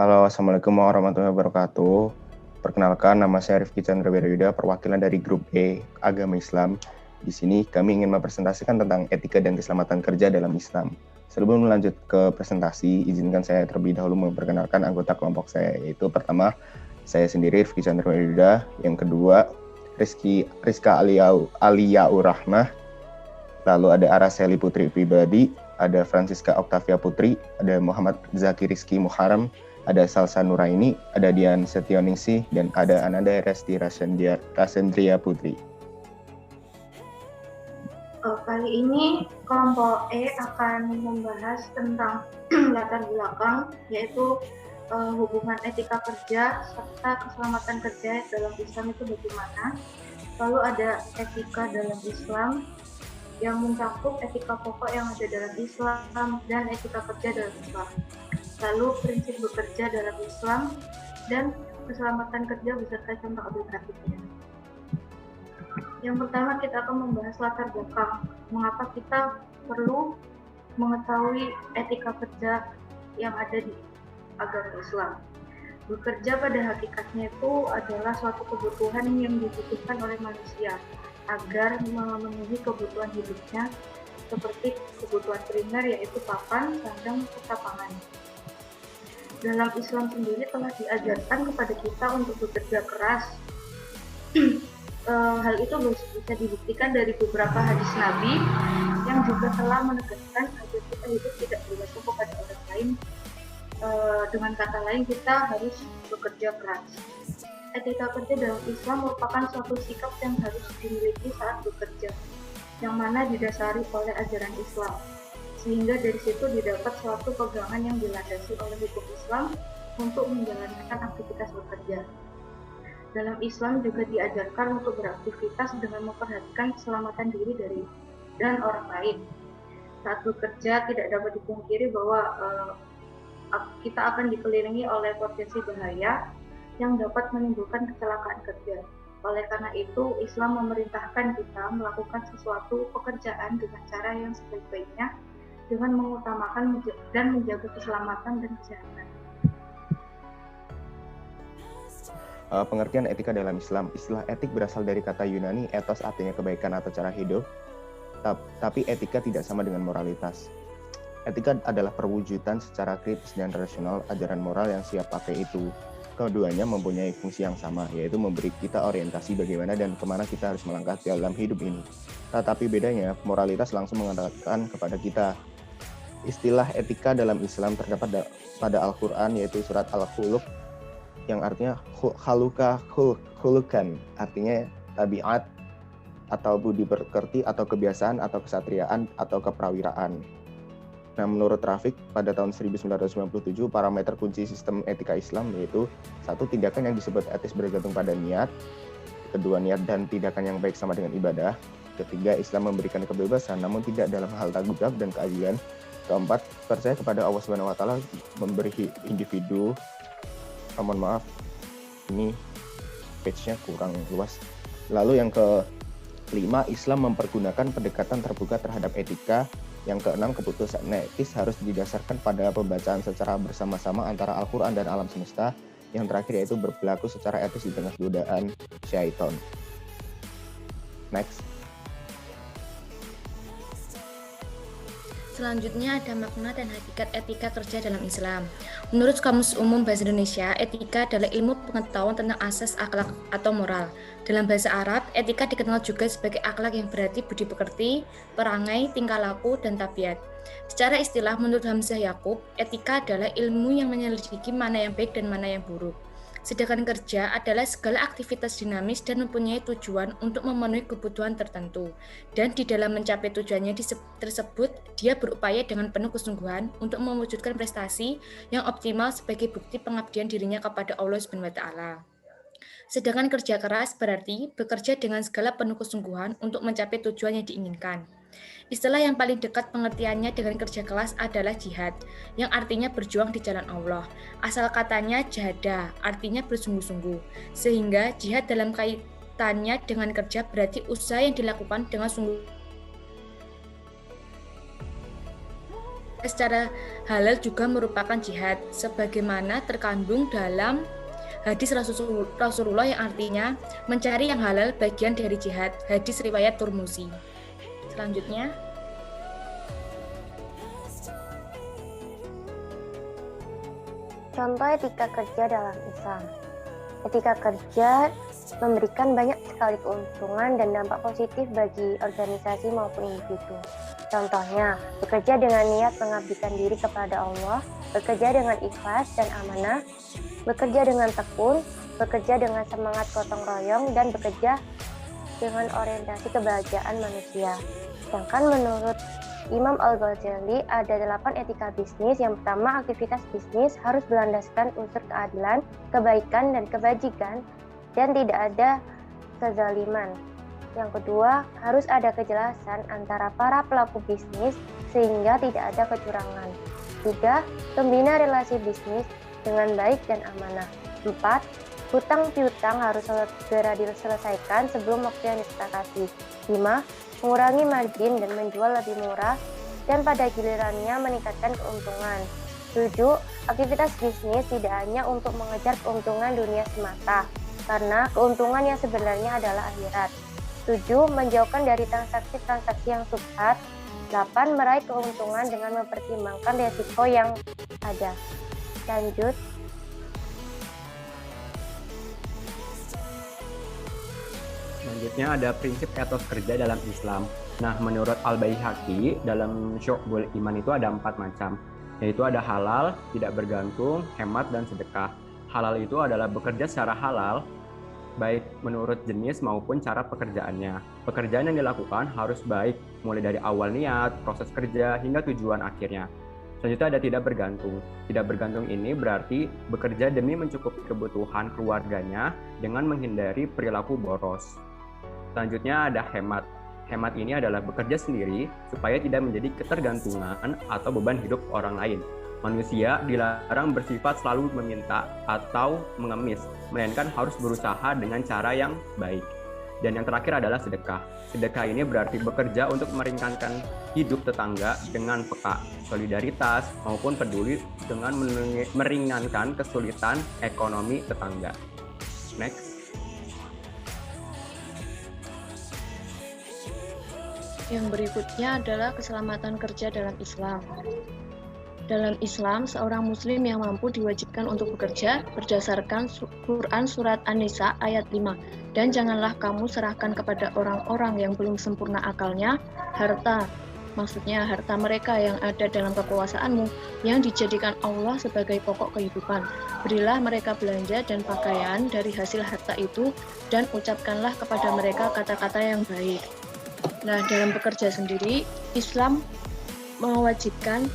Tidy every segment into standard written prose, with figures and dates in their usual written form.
Halo, Assalamualaikum warahmatullahi wabarakatuh. Perkenalkan, nama saya Rifki Chandra Wirayuda, perwakilan dari Grup E, Agama Islam. Di sini kami ingin mempresentasikan tentang etika dan keselamatan kerja dalam Islam. Sebelum lanjut ke presentasi, izinkan saya terlebih dahulu memperkenalkan anggota kelompok saya, yaitu pertama, saya sendiri Rifki Chandra Wirayuda, yang kedua, Rizka Aliyaur Rahmah, lalu ada Araceli Putri Pribadi, ada Francisca Octavia Putri, ada Muhammad Zaki Rizky Muharram, ada Salsa Nuraini, ada Dian Setioningsi, dan ada Ananda Resti Rasendria Putri. Kali ini kelompok E akan membahas tentang latar belakang, yaitu hubungan etika kerja serta keselamatan kerja dalam Islam itu bagaimana. Lalu ada etika dalam Islam yang mencakup etika pokok yang ada dalam Islam dan etika kerja dalam Islam. Lalu prinsip bekerja dalam Islam dan keselamatan kerja beserta contoh aplikatifnya. Yang pertama kita akan membahas latar belakang, mengapa kita perlu mengetahui etika kerja yang ada di agama Islam. Bekerja pada hakikatnya itu adalah suatu kebutuhan yang dibutuhkan oleh manusia agar memenuhi kebutuhan hidupnya seperti kebutuhan primer yaitu papan, sandang, serta pangan. Dalam Islam sendiri telah diajarkan kepada kita untuk bekerja keras. Hal itu bisa dibuktikan dari beberapa hadis Nabi yang juga telah menegaskan agar kita hidup tidak bergantung kepada orang lain. Dengan kata lain, kita harus bekerja keras. Etika kerja dalam Islam merupakan suatu sikap yang harus dimiliki saat bekerja, yang mana didasari oleh ajaran Islam. Sehingga dari situ didapat suatu pegangan yang dilandasi oleh hukum Islam untuk menjalankan aktivitas bekerja. Dalam Islam juga diajarkan untuk beraktivitas dengan memperhatikan keselamatan diri dan orang lain. Saat bekerja tidak dapat dipungkiri bahwa kita akan dikelilingi oleh potensi bahaya yang dapat menimbulkan kecelakaan kerja. Oleh karena itu, Islam memerintahkan kita melakukan sesuatu pekerjaan dengan cara yang sebaik-baiknya dengan mengutamakan dan menjaga keselamatan dan kesehatan. Pengertian etika dalam Islam. Istilah etik berasal dari kata Yunani ethos, artinya kebaikan atau cara hidup, tapi etika tidak sama dengan moralitas. Etika adalah perwujudan secara kritis dan rasional ajaran moral yang siap pakai itu. Keduanya mempunyai fungsi yang sama, yaitu memberi kita orientasi bagaimana dan kemana kita harus melangkah dalam hidup ini. Tetapi bedanya, moralitas langsung mengatakan kepada kita. Istilah etika dalam Islam terdapat pada Al-Quran, yaitu surat Al-Khuluq, yang artinya khulukan, artinya tabiat atau budi pekerti atau kebiasaan atau kesatriaan atau keprawiraan. Nah, menurut Rafiq, pada tahun 1997, parameter kunci sistem etika Islam yaitu satu, tindakan yang disebut etis bergantung pada niat, kedua, niat dan tindakan yang baik sama dengan ibadah, ketiga, Islam memberikan kebebasan namun tidak dalam hal tanggung jawab dan keadilan, keempat, percaya kepada Allah SWT memberi individu. Mohon maaf, ini page-nya kurang luas. Lalu yang kelima, Islam mempergunakan pendekatan terbuka terhadap etika. Yang keenam, keputusan etis harus didasarkan pada pembacaan secara bersama-sama antara Al-Quran dan alam semesta. Yang terakhir yaitu berperilaku secara etis di tengah godaan syaitan. Next. Selanjutnya ada makna dan hakikat etika kerja dalam Islam. Menurut Kamus Umum Bahasa Indonesia, etika adalah ilmu pengetahuan tentang asas akhlak atau moral. Dalam bahasa Arab, etika dikenal juga sebagai akhlak yang berarti budi pekerti, perangai, tingkah laku, dan tabiat. Secara istilah, menurut Hamzah Yakub, etika adalah ilmu yang menyelidiki mana yang baik dan mana yang buruk. Sedangkan kerja adalah segala aktivitas dinamis dan mempunyai tujuan untuk memenuhi kebutuhan tertentu. Dan di dalam mencapai tujuannya tersebut, dia berupaya dengan penuh kesungguhan untuk mewujudkan prestasi yang optimal sebagai bukti pengabdian dirinya kepada Allah SWT. Sedangkan kerja keras berarti bekerja dengan segala penuh kesungguhan untuk mencapai tujuan yang diinginkan. Istilah yang paling dekat pengertiannya dengan kerja keras adalah jihad, yang artinya berjuang di jalan Allah. Asal katanya jahada, artinya bersungguh-sungguh. Sehingga jihad dalam kaitannya dengan kerja berarti usaha yang dilakukan dengan sungguh secara halal juga merupakan jihad, sebagaimana terkandung dalam hadis Rasulullah yang artinya mencari yang halal bagian dari jihad, hadis riwayat Turmuzi. Selanjutnya, contoh etika kerja dalam Islam. Etika kerja memberikan banyak sekali keuntungan dan dampak positif bagi organisasi maupun individu. Contohnya, bekerja dengan niat mengabdikan diri kepada Allah, bekerja dengan ikhlas dan amanah, bekerja dengan tekun, bekerja dengan semangat gotong royong, dan bekerja dengan orientasi kebahagiaan manusia. Sedangkan menurut Imam Al-Ghazali ada 8 etika bisnis. Yang pertama, aktivitas bisnis harus berlandaskan unsur keadilan, kebaikan, dan kebajikan, dan tidak ada kezaliman. Yang kedua, harus ada kejelasan antara para pelaku bisnis sehingga tidak ada kecurangan. 3. Membina relasi bisnis dengan baik dan amanah. 4. Hutang piutang harus segera diselesaikan sebelum waktu yang disepakati. 5. Mengurangi margin dan menjual lebih murah dan pada gilirannya meningkatkan keuntungan. 7. Aktivitas bisnis tidak hanya untuk mengejar keuntungan dunia semata, karena keuntungan yang sebenarnya adalah akhirat. 7. Menjauhkan dari transaksi-transaksi yang subhat. 8. Meraih keuntungan dengan mempertimbangkan risiko yang ada. Lanjut. Selanjutnya ada prinsip etos kerja dalam Islam. Nah, menurut Al-Baihaqi, dalam Syu'bul Iman itu ada 4 macam, yaitu ada halal, tidak bergantung, hemat, dan sedekah. Halal itu adalah bekerja secara halal, baik menurut jenis maupun cara pekerjaannya. Pekerjaan yang dilakukan harus baik, mulai dari awal niat, proses kerja, hingga tujuan akhirnya. Selanjutnya ada tidak bergantung. Tidak bergantung ini berarti bekerja demi mencukupi kebutuhan keluarganya dengan menghindari perilaku boros. Selanjutnya ada hemat. Hemat ini adalah bekerja sendiri supaya tidak menjadi ketergantungan atau beban hidup orang lain. Manusia dilarang bersifat selalu meminta atau mengemis, melainkan harus berusaha dengan cara yang baik. Dan yang terakhir adalah sedekah. Sedekah ini berarti bekerja untuk meringankan hidup tetangga dengan peka, solidaritas, maupun peduli dengan meringankan kesulitan ekonomi tetangga. Next. yang berikutnya adalah keselamatan kerja dalam Islam. Dalam Islam, seorang muslim yang mampu diwajibkan untuk bekerja berdasarkan Quran Surat An-Nisa ayat 5. Dan janganlah kamu serahkan kepada orang-orang yang belum sempurna akalnya harta, maksudnya harta mereka yang ada dalam kekuasaanmu, yang dijadikan Allah sebagai pokok kehidupan. Berilah mereka belanja dan pakaian dari hasil harta itu, dan ucapkanlah kepada mereka kata-kata yang baik. Nah, dalam bekerja sendiri, Islam mewajibkan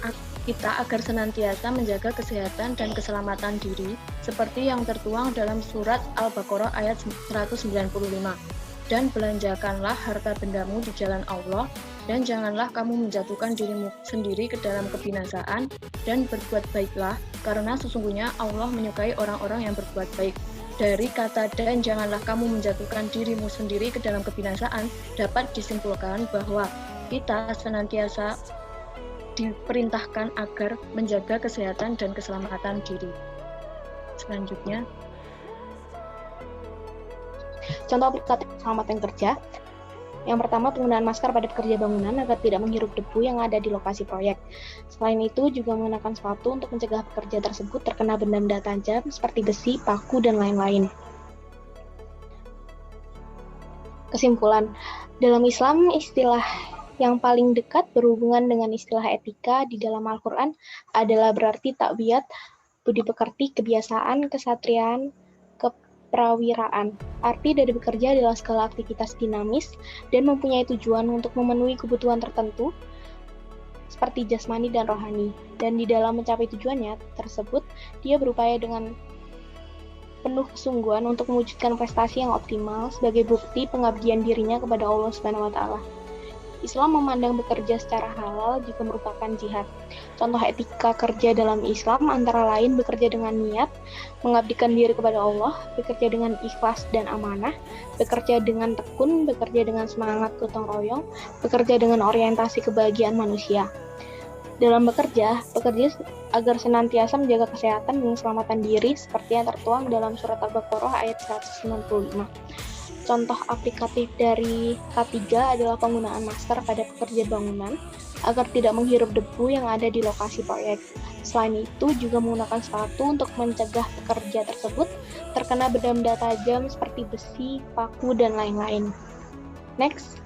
kita agar senantiasa menjaga kesehatan dan keselamatan diri, seperti yang tertuang dalam surat Al-Baqarah ayat 195. Dan belanjakanlah harta bendamu di jalan Allah, dan janganlah kamu menjatuhkan dirimu sendiri ke dalam kebinasaan, dan berbuat baiklah, karena sesungguhnya Allah menyukai orang-orang yang berbuat baik. Dari kata dan janganlah kamu menjatuhkan dirimu sendiri ke dalam kebinasaan, dapat disimpulkan bahwa kita senantiasa diperintahkan agar menjaga kesehatan dan keselamatan diri. Selanjutnya, contoh aplikasi keselamatan kerja. Yang pertama, penggunaan masker pada pekerja bangunan agar tidak menghirup debu yang ada di lokasi proyek. Selain itu, juga mengenakan sepatu untuk mencegah pekerja tersebut terkena benda-benda tajam seperti besi, paku, dan lain-lain. Kesimpulan, dalam Islam, istilah yang paling dekat berhubungan dengan istilah etika di dalam Al-Quran adalah berarti takbiat, budi pekerti, kebiasaan, kesatriaan, keprawiraan. Arti dari bekerja adalah segala aktivitas dinamis dan mempunyai tujuan untuk memenuhi kebutuhan tertentu seperti jasmani dan rohani. Dan di dalam mencapai tujuannya tersebut, dia berupaya dengan penuh kesungguhan untuk mewujudkan prestasi yang optimal sebagai bukti pengabdian dirinya kepada Allah Subhanahu wa taala. Islam memandang bekerja secara halal juga merupakan jihad. Contoh etika kerja dalam Islam antara lain bekerja dengan niat, mengabdikan diri kepada Allah, bekerja dengan ikhlas dan amanah, bekerja dengan tekun, bekerja dengan semangat gotong royong, bekerja dengan orientasi kebahagiaan manusia. Dalam bekerja, pekerja agar senantiasa menjaga kesehatan dan keselamatan diri seperti yang tertuang dalam surat Al-Baqarah ayat 195. Contoh aplikatif dari K3 adalah penggunaan masker pada pekerja bangunan agar tidak menghirup debu yang ada di lokasi proyek. Selain itu, juga menggunakan sepatu untuk mencegah pekerja tersebut terkena benda-benda tajam seperti besi, paku, dan lain-lain. Next.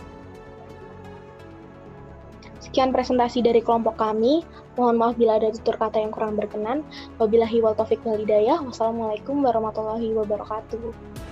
Sekian presentasi dari kelompok kami. Mohon maaf bila ada tutur kata yang kurang berkenan. Wabillahi wal taufiq wal hidayah. Wassalamualaikum warahmatullahi wabarakatuh.